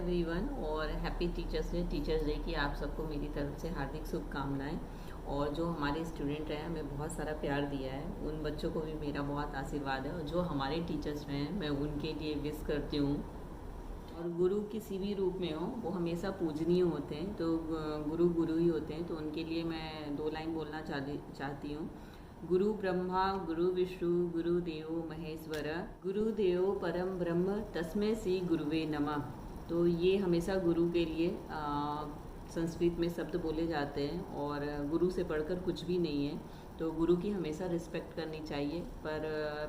Everyone और happy teachers day की आप सबको मेरी तरफ से हार्दिक शुभकामनाएं। और जो हमारे स्टूडेंट हैं हमें बहुत सारा प्यार दिया है, उन बच्चों को भी मेरा बहुत आशीर्वाद है। और जो हमारे टीचर्स हैं मैं उनके लिए विश करती हूँ। और गुरु किसी भी रूप में हो वो हमेशा पूजनीय होते हैं, तो गुरु गुरु ही होते हैं। तो उनके लिए मैं 2 लाइन बोलना चाहती हूँ। गुरु ब्रह्मा गुरु विष्णु गुरुदेव महेश्वर गुरुदेव परम ब्रह्म तस्मै श्री गुरुवे नमः। तो ये हमेशा गुरु के लिए संस्कृत में शब्द बोले जाते हैं और गुरु से बढ़कर कुछ भी नहीं है। तो गुरु की हमेशा रिस्पेक्ट करनी चाहिए। पर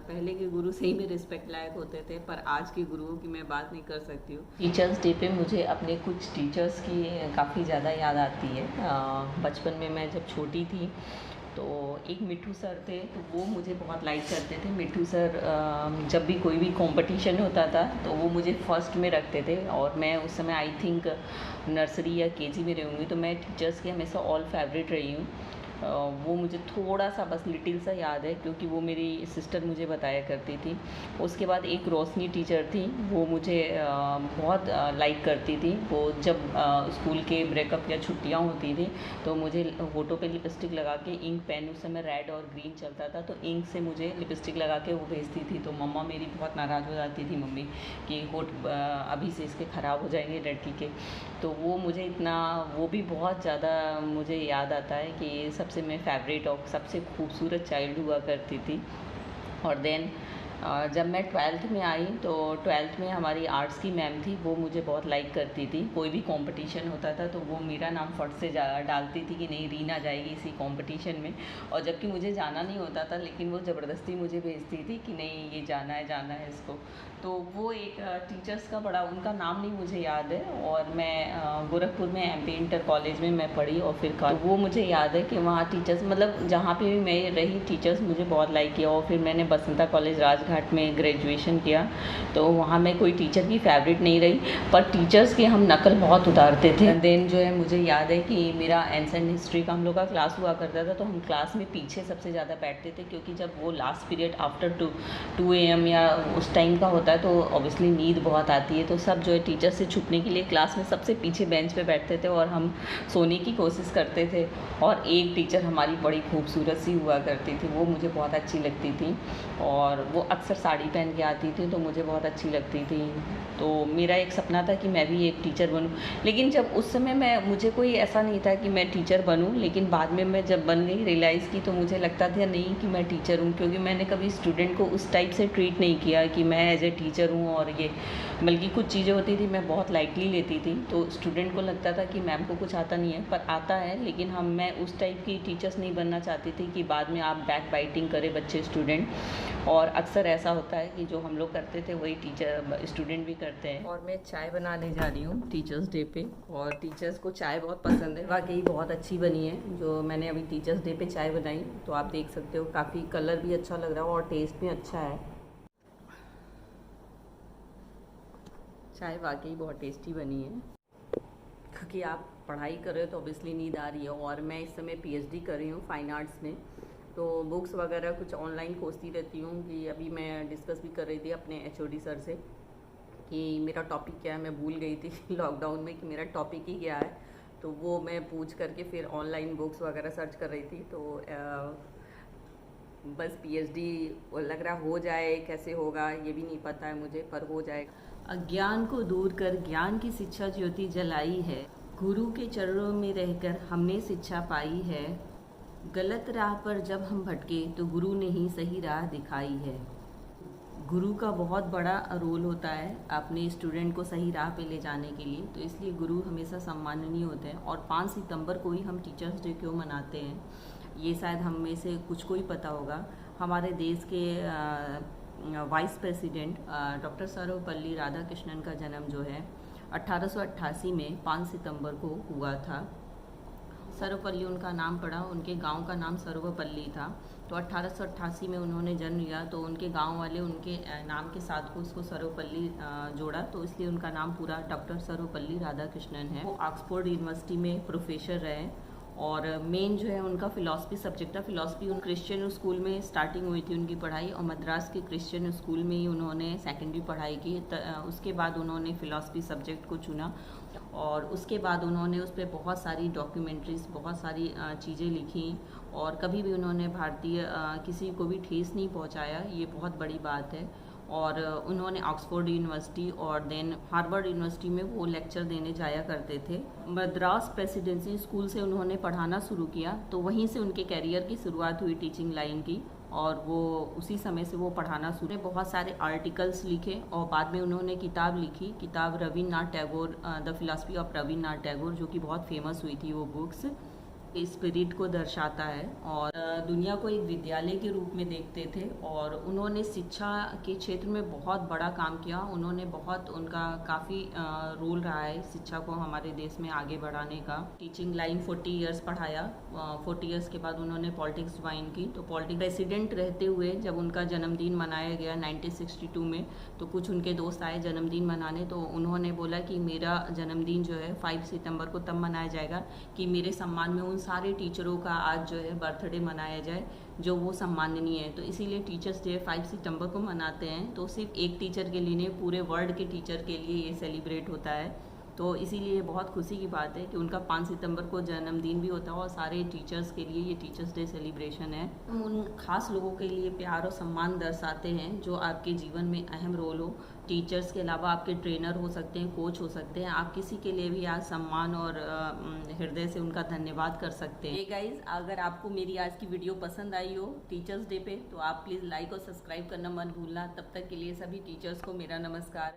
पहले के गुरु सही में रिस्पेक्ट लायक होते थे, पर आज के गुरुओं की मैं बात नहीं कर सकती हूँ। टीचर्स डे पे मुझे अपने कुछ टीचर्स की काफ़ी ज़्यादा याद आती है। बचपन में मैं जब छोटी थी तो एक मिट्ठू सर थे, तो वो मुझे बहुत लाइक करते थे। मिट्ठू सर जब भी कोई भी कंपटीशन होता था तो वो मुझे फर्स्ट में रखते थे। और मैं उस समय आई थिंक नर्सरी या केजी में रहूँगी, तो मैं टीचर्स के हमेशा ऑल फेवरेट रही हूँ। वो मुझे थोड़ा सा बस लिटिल सा याद है, क्योंकि वो मेरी सिस्टर मुझे बताया करती थी। उसके बाद एक रोशनी टीचर थी, वो मुझे बहुत लाइक करती थी। वो जब स्कूल के ब्रेकअप या छुट्टियां होती थी तो मुझे होठों पे लिपस्टिक लगा के, इंक पेन उस समय रेड और ग्रीन चलता था, तो इंक से मुझे लिपस्टिक लगा के वो भेजती थी। तो मम्मा मेरी बहुत नाराज़ हो जाती थी, मम्मी कि होठ अभी से इसके ख़राब हो जाएंगे लड़की के। तो वो मुझे इतना, वो भी बहुत ज़्यादा मुझे याद आता है कि सबसे मैं फेवरेट और सबसे खूबसूरत चाइल्ड हुआ करती थी। और देन जब मैं 12th में आई तो 12th में हमारी आर्ट्स की मैम थी, वो मुझे बहुत लाइक करती थी। कोई भी कंपटीशन होता था तो वो मेरा नाम फट से डालती थी कि नहीं रीना जाएगी इसी कंपटीशन में। और जबकि मुझे जाना नहीं होता था, लेकिन वो ज़बरदस्ती मुझे भेजती थी कि नहीं ये जाना है इसको। तो वो एक टीचर्स का बड़ा, उनका नाम नहीं मुझे याद है। और मैं गोरखपुर में MP इंटर कॉलेज में मैं पढ़ी और फिर तो वो मुझे याद है कि वहाँ टीचर्स, मतलब जहाँ पे भी मैं रही टीचर्स मुझे बहुत लाइक किया। और फिर मैंने बसंता कॉलेज राजघाट में ग्रेजुएशन किया, तो वहाँ मैं कोई टीचर की फेवरेट नहीं रही, पर टीचर्स की हम नकल बहुत उतारते थे। देन जो है मुझे याद है कि मेरा एंसेंट हिस्ट्री का हम लोग का क्लास हुआ करता था, तो हम क्लास में पीछे सबसे ज़्यादा बैठते थे, क्योंकि जब वो लास्ट पीरियड आफ्टर 2 AM या उस टाइम का होता है तो ऑब्वियसली नींद बहुत आती है। तो सब जो है टीचर से छुपने के लिए क्लास में सबसे पीछे बेंच पे बैठते थे और हम सोने की कोशिश करते थे। और एक टीचर हमारी बड़ी खूबसूरत सी हुआ करती थी, वो मुझे बहुत अच्छी लगती थी और वो अक्सर साड़ी पहन के आती थी, तो मुझे बहुत अच्छी लगती थी। तो मेरा एक सपना था कि मैं भी एक टीचर बनूं। लेकिन जब उस समय मुझे कोई ऐसा नहीं था कि मैं टीचर बनूं, लेकिन बाद में मैं जब बन गई, रियलाइज़ की, तो मुझे लगता था नहीं कि मैं टीचर हूँ, क्योंकि मैंने कभी स्टूडेंट को उस टाइप से ट्रीट नहीं किया कि मैं एज ए टीचर हूँ। और ये बल्कि कुछ चीज़ें होती थी मैं बहुत लाइटली लेती थी, तो स्टूडेंट को लगता था कि मैम को कुछ आता नहीं है, पर आता है। लेकिन मैं उस टाइप की टीचर्स नहीं बनना चाहती थी कि बाद में आप बैक बाइटिंग करें बच्चे स्टूडेंट। और अक्सर ऐसा होता है कि जो हम लोग करते थे वही टीचर स्टूडेंट भी करते हैं। और मैं चाय बनाने जा रही हूँ टीचर्स डे पे, और टीचर्स को चाय बहुत पसंद है, वाकई बहुत अच्छी बनी है जो मैंने अभी टीचर्स डे पे चाय बनाई। तो आप देख सकते हो काफ़ी कलर भी अच्छा लग रहा है और टेस्ट भी अच्छा है। चाय वाकई बहुत टेस्टी बनी है। क्योंकि आप पढ़ाई कर रहे हो तो ऑब्वियसली नींद आ रही है, और मैं इस समय PhD कर रही हूँ फाइन आर्ट्स में, तो बुक्स वगैरह कुछ ऑनलाइन खोजती रहती हूँ। कि अभी मैं डिस्कस भी कर रही थी अपने HOD सर से कि मेरा टॉपिक क्या है, मैं भूल गई थी लॉकडाउन में कि मेरा टॉपिक ही क्या है। तो वो मैं पूछ करके फिर ऑनलाइन बुक्स वगैरह सर्च कर रही थी। तो बस PhD लग रहा हो जाए, कैसे होगा ये भी नहीं पता है मुझे, पर हो जाएगा। अज्ञान को दूर कर ज्ञान की शिक्षा ज्योति जलाई है, गुरु के चरणों में रहकर हमने शिक्षा पाई है। गलत राह पर जब हम भटके तो गुरु ने ही सही राह दिखाई है। गुरु का बहुत बड़ा रोल होता है अपने स्टूडेंट को सही राह पे ले जाने के लिए, तो इसलिए गुरु हमेशा सम्माननीय होते हैं। और 5 सितंबर को ही हम टीचर्स डे क्यों मनाते हैं, ये शायद हम में से कुछ को ही पता होगा। हमारे देश के vice president doctor Sarvepalli Radhakrishnan का जन्म जो है 1888 में 5 सितंबर को हुआ था। सर्वपल्ली उनका नाम पड़ा, उनके गांव का नाम सर्वपल्ली था। तो 1888 में उन्होंने जन्म लिया, तो उनके गांव वाले उनके नाम के साथ को उसको सर्वपल्ली जोड़ा, तो इसलिए उनका नाम पूरा डॉक्टर सर्वपल्ली राधाकृष्णन है। वो ऑक्सफोर्ड यूनिवर्सिटी में प्रोफेसर रहे और मेन जो है उनका फ़िलासफ़ी सब्जेक्ट था। फ़िलासफ़ी उन क्रिश्चियन स्कूल में स्टार्टिंग हुई थी उनकी पढ़ाई, और मद्रास के क्रिश्चियन स्कूल में ही उन्होंने सेकेंडरी पढ़ाई की। उसके बाद उन्होंने फ़िलासफ़ी सब्जेक्ट को चुना, और उसके बाद उन्होंने उस पर बहुत सारी डॉक्यूमेंट्रीज़, बहुत सारी चीज़ें लिखी, और कभी भी उन्होंने भारतीय किसी को भी ठेस नहीं पहुंचाया, ये बहुत बड़ी बात है। और उन्होंने ऑक्सफोर्ड यूनिवर्सिटी और देन हार्वर्ड यूनिवर्सिटी में वो लेक्चर देने जाया करते थे। मद्रास प्रेसिडेंसी स्कूल से उन्होंने पढ़ाना शुरू किया, तो वहीं से उनके करियर की शुरुआत हुई टीचिंग लाइन की, और वो उसी समय से वो पढ़ाना शुरू। बहुत सारे आर्टिकल्स लिखे, और बाद में उन्होंने किताब लिखी, किताब Rabindranath Tagore, the philosophy of Rabindranath Tagore, जो कि बहुत फेमस हुई थी वो बुक्स। स्पिरिट को दर्शाता है, और दुनिया को एक विद्यालय के रूप में देखते थे, और उन्होंने शिक्षा के क्षेत्र में बहुत बड़ा काम किया। उन्होंने बहुत, उनका काफ़ी रोल रहा है शिक्षा को हमारे देश में आगे बढ़ाने का। टीचिंग लाइन 40 इयर्स पढ़ाया, 40 इयर्स के बाद उन्होंने पॉलिटिक्स ज्वाइन की। तो पॉलिटिक्स प्रेसिडेंट रहते हुए जब उनका जन्मदिन मनाया गया 1962 में, तो कुछ उनके दोस्त आए जन्मदिन मनाने, तो उन्होंने बोला कि मेरा जन्मदिन जो है 5 सितंबर को तब मनाया जाएगा कि मेरे सम्मान में उन सारे टीचरों का आज जो है बर्थडे मनाया जाए जो वो सम्माननीय है। तो इसीलिए टीचर्स डे 5 सितंबर को मनाते हैं। तो सिर्फ एक टीचर के लिए नहीं, पूरे वर्ल्ड के टीचर के लिए ये सेलिब्रेट होता है। तो इसीलिए बहुत खुशी की बात है कि उनका 5 सितंबर को जन्मदिन भी होता है, और सारे टीचर्स के लिए ये टीचर्स डे सेलिब्रेशन है। हम उन खास लोगों के लिए प्यार और सम्मान दर्शाते हैं जो आपके जीवन में अहम रोल हो। टीचर्स के अलावा आपके ट्रेनर हो सकते हैं, कोच हो सकते हैं। आप किसी के लिए भी आज सम्मान और हृदय से उनका धन्यवाद कर सकते हैं। गाइज, अगर आपको मेरी आज की वीडियो पसंद आई हो टीचर्स डे पे, तो आप प्लीज़ लाइक और सब्सक्राइब करना मत भूलना। तब तक के लिए सभी टीचर्स को मेरा नमस्कार।